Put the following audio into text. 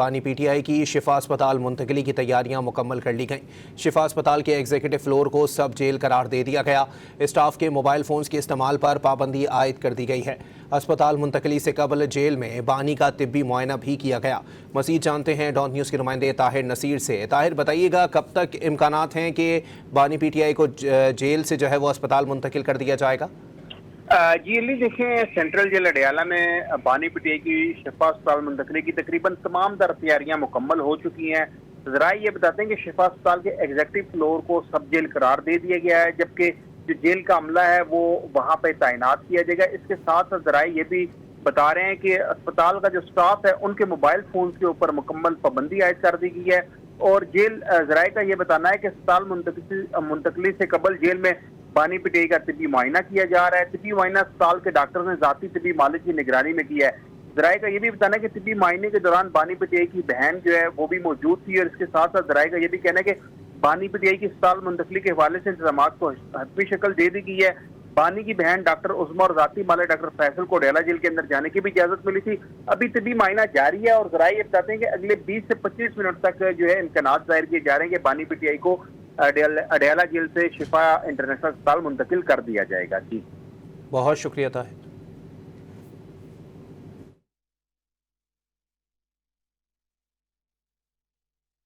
بانی P T I کی شفا اسپتال منتقلی کی تیاریاں مکمل کر لی گئیں۔ شفا اسپتال کے ایگزیکٹو فلور کو سب جیل قرار دے دیا گیا۔ اسٹاف کے موبائل فونز کے استعمال پر پابندی عائد کر دی گئی ہے۔ اسپتال منتقلی سے قبل جیل میں بانی کا طبی معائنہ بھی کیا گیا۔ مزید جانتے ہیں ڈان نیوز کے نمائندے طاہر نصیر سے۔ طاہر، بتائیے گا کب تک امکانات ہیں کہ بانی پی ٹی آئی کو جیل سے جو ہے وہ اسپتال منتقل کر دیا جائے گا؟ جی علی، دیکھیں سینٹرل جیل اڈیالہ میں بانی پی ٹی آئی کی شفا اسپتال منتقلی کی تقریباً تمام تر تیاریاں مکمل ہو چکی ہیں۔ ذرائع یہ بتاتے ہیں کہ شفا اسپتال کے ایگزیکٹو فلور کو سب جیل قرار دے دیا گیا ہے، جبکہ جو جیل کا عملہ ہے وہ وہاں پہ تعینات کیا جائے گا۔ اس کے ساتھ ذرائع یہ بھی بتا رہے ہیں کہ اسپتال کا جو اسٹاف ہے ان کے موبائل فونز کے اوپر مکمل پابندی عائد کر دی گئی ہے، اور جیل ذرائع کا یہ بتانا ہے کہ اسپتال منتقلی سے قبل جیل میں بانی پی ٹی آئی کا طبی معائنہ کیا جا رہا ہے۔ طبی معائنہ اسپتال کے ڈاکٹر نے ذاتی طبی معالج کی نگرانی میں کیا ہے۔ ذرائع کا یہ بھی بتانا ہے کہ طبی معائنے کے دوران بانی پی ٹی آئی کی بہن جو ہے وہ بھی موجود تھی، اور اس کے ساتھ ساتھ ذرائع کا یہ بھی کہنا ہے کہ بانی پی ٹی آئی کی اسپتال منتقلی کے حوالے سے انتظامات کو حتمی شکل دے دی گئی ہے۔ بانی کی بہن ڈاکٹر عظمیٰ اور ذاتی مالک ڈاکٹر فیصل کو اڈیالہ جیل کے اندر جانے کی بھی اجازت ملی تھی۔ ابھی طبی معائنہ جاری ہے، اور ذرائع یہ بتاتے ہیں کہ اگلے 20 سے 25 منٹ تک جو ہے امکانات ظاہر کیے جا رہے ہیں کہ بانی پی ٹی آئی کو اڈیالہ جیل سے شفا انٹرنیشنل اسپتال منتقل کر دیا جائے گا۔ جی بہت شکریہ طاہر۔